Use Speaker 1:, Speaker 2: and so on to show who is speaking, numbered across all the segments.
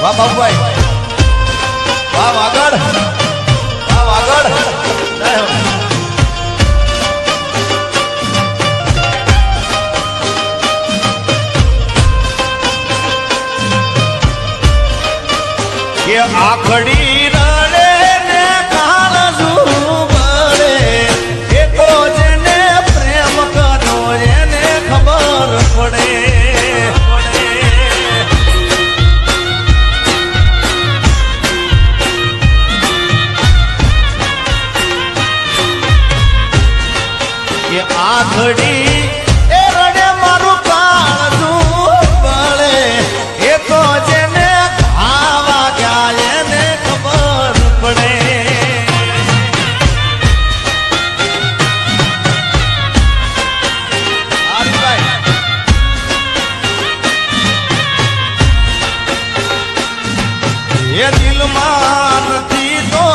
Speaker 1: વાહ બાબુભાઈ, વાહ આગળ, વાહ આગળ. કે આખડી રડે ને કાળજુ બળે, એ તો જેને પ્રેમ કરો એને ખબર પડે. કે આખડી એ રડે મારું કાળજુ બળે, એ તો જેને આવા ગયા એને ખબર પડે. એ દિલમાં નથી તો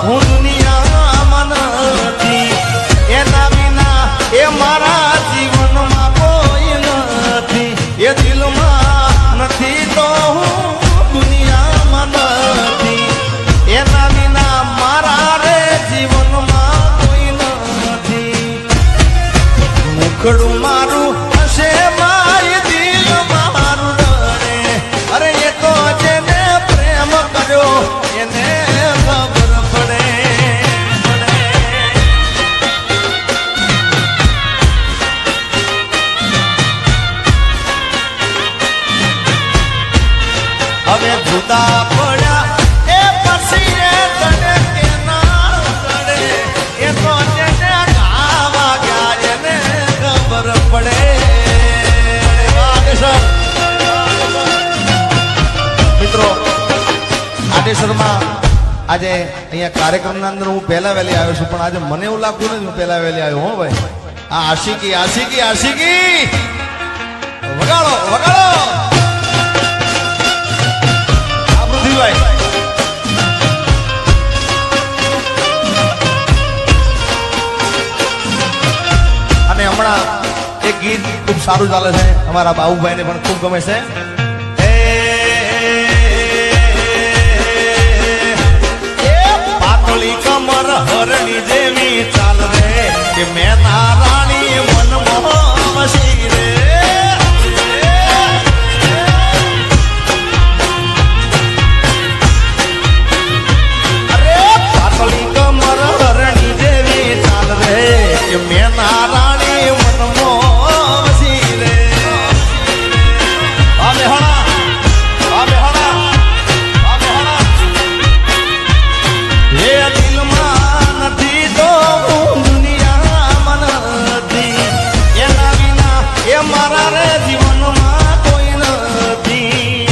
Speaker 1: હું દુનિયામાં નથી, એના વિના એ મારા જીવનમાં કોઈ નથી. એ દિલમાં નથી તો હું દુનિયામાં નથી, એના વિના મારા રે જીવનમાં કોઈ નથી. મુખડું મારું હશે માય દિલ મારું રડે, અરે એ તો જેને પ્રેમ કર્યો એને ખબર પડે. હવે જુદા પડ્યા એ પછી એ તને કેના રડે, એ તો જેને ગાવા ગયા એને ખબર પડે. મિત્રો આડેસરમાં આજે અહીંયા કાર્યક્રમના અંદર હું પહેલા વહેલી આવ્યો છું, પણ આજે મને એવું લાગતું નથી હું પહેલા વહેલી આવ્યો. હો ભાઈ, આ આશિકી આશિકી આશિકી વગાડો વગાડો. અને હમણાં એક ગીત ખૂબ સારું ચાલે છે, અમારા બાબુભાઈ ને પણ ખૂબ ગમે છે. પાતળી કમર હરણી જેવી ચાલ રે, કે મેં રાણી મનમોહન વસી રે. રાણી મનમો વસી રે. એ દિલમાં નથી તો હું દુનિયામાં નથી, એના વિના એ મારા રે જીવનમાં કોઈ નથી.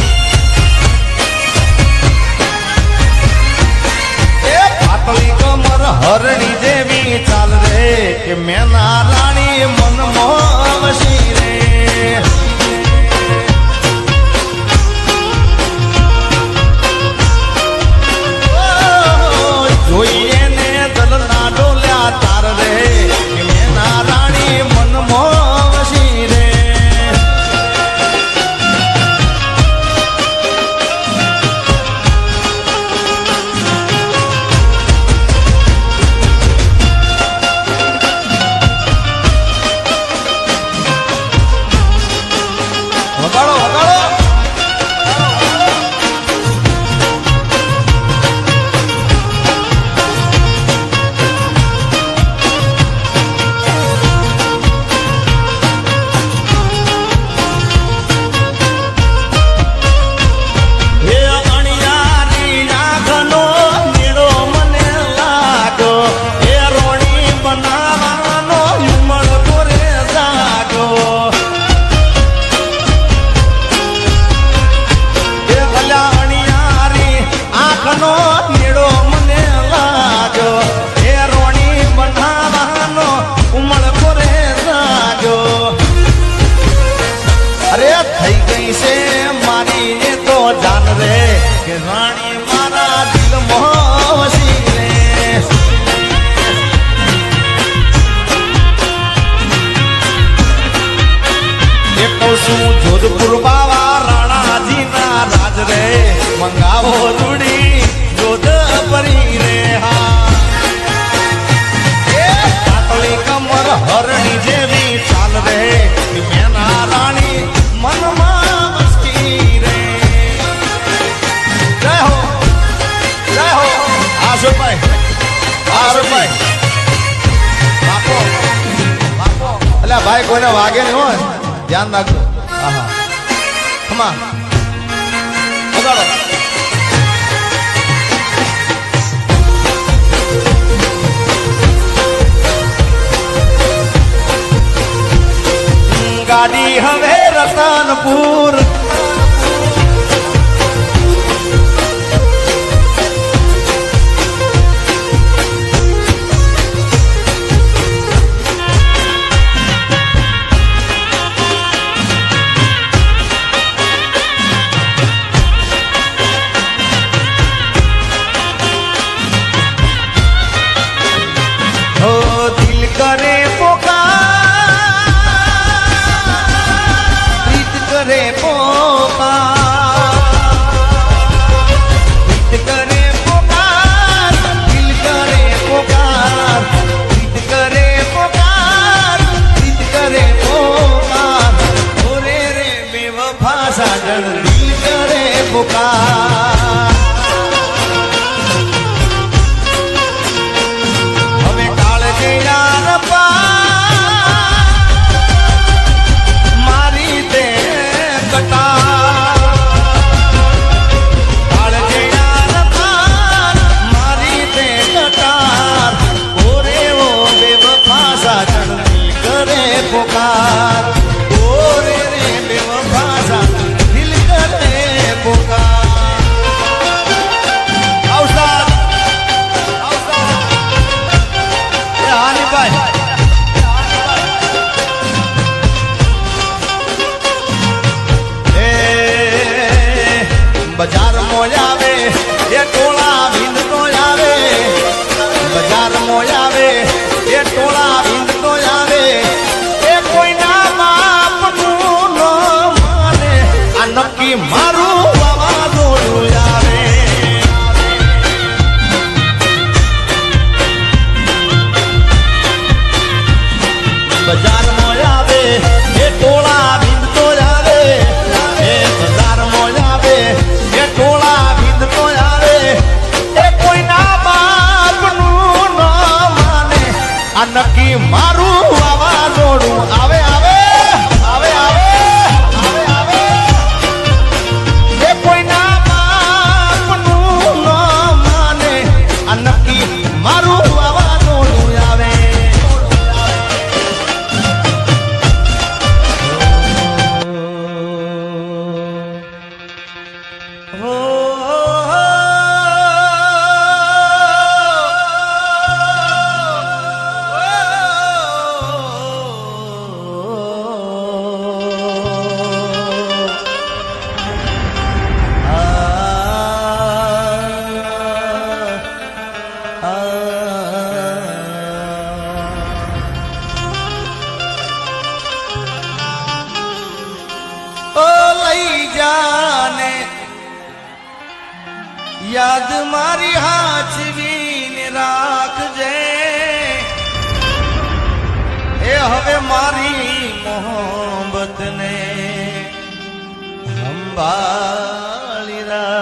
Speaker 1: એ પાતળી કમર હરણી જેવી ચાલ રે, કે મેં રાણી મનમોહન વસી રે. જોઈએ ને દલના ડોલ્યા તાર રે, કે મેં રાણી મનમોહન વસી રે. વગાડો વગાડો. એ અણિયાની નાખનો નીડો મને લાગો, એ રોણી બનાવવાનો ઉમળ કોરે જાગો. મંગાવો ચૂડી જોધ પરી રે હા પાતળી કમર હરણી જેવી ચાલ રે મેના રાણી મનમાં મસ્તી રે જય હો આશુભાઈ બાપો એટલે ભાઈ કોઈને વાગે નહીં હોય ધ્યાન રાખજો હા ખમા વગાડો ગાડી હવે રતનપુર करे पोकार प्रीत करे पोकार दिल करे पोकार प्रीत करे पोकार प्रीत करे पोकार ओरे रे बेवफा साजन दिल करे पोकार હવે કાળ ગયા મારી તે કટાર કાળ ગયા મારી તે કટાર ઓરે ઓ બેવફા સાજન દિલ કરે પોકાર ઓરે રે બેવફા સાજન દિલ કરે પોકાર આવસાદ હાની ભાઈ બજાર મોયાવે એ ટોળા ભીંદ તો આવે બજાર મોયાવે એ ટોળા ભીંદ તો આવે એ કોઈના બાપનું ન માને આ નક્કી મારું વાવાઝોડું આવે બજાર મોયાવે એ ટોળા ભીંદ તો આવે એ બજાર મોયાવે એ ટોળા ભીંદ તો આવે એ કોઈના બાપનું ન માને આ નક્કી મારું વાવાઝોડું આવે આવે આવે આવે આવે આવે એ કોઈના બાપનું ન માને આ નક્કી મારું વાવાઝોડું આવે યાદ મારી હાચવીને રાખજે એ હવે મારી મોહબ્બતને સંભાળી રાખજે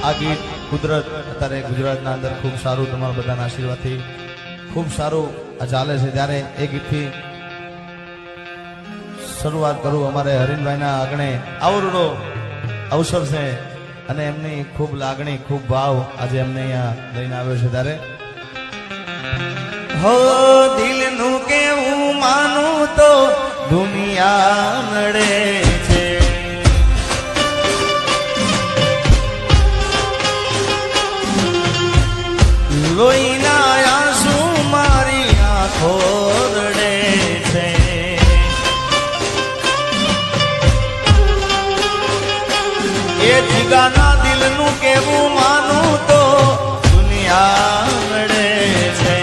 Speaker 1: આ ગીત કુદરત અત્યારે ગુજરાતના અંદર ખૂબ સારું તમારા બધાના આશીર્વાદથી ખૂબ સારું આ ચાલે છે ત્યારે એ ગીતથી શરૂઆત કરું અમારે હરીનભાઈના આગણે આવડો અવસર છે અને એમની ખૂબ લાગણી ખૂબ ભાવ આજે એમને અહીંયા લઈને આવ્યો છે ત્યારે હો દિલનું કેવું માનું તો દુનિયા નડે છે લોહીના આંસુ મારી આંખો રડે છે એ જીગાના દિલનું કેવું માનું તો દુનિયા નડે છે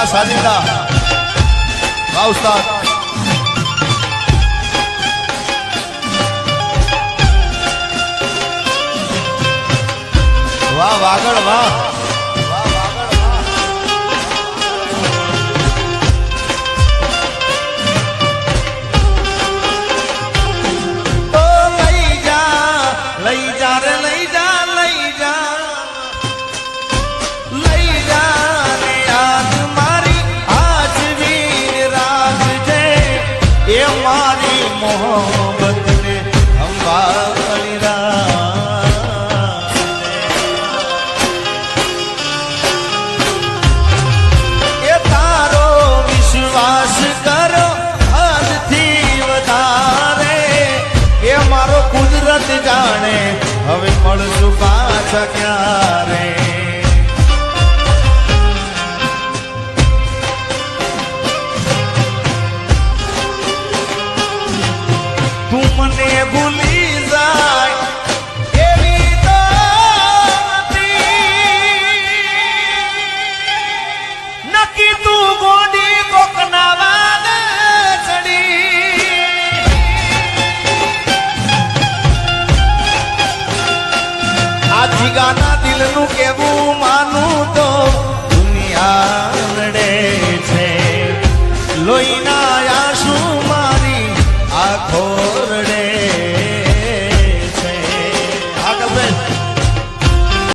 Speaker 1: સાજિંદા વાહ ઉસ્તાદ વાહ વાગડ વાહ मोहब्बत ने ये तारो विश्वास करो हद थी वधारे ये मारो कुदरत जाने हवे मळसु पाछा क्यारे મને ભૂલી જાય એવી તો નક્કી તું ગોડી કોકના વાગે ચડી આ જીગાના દિલનું કેવું માનું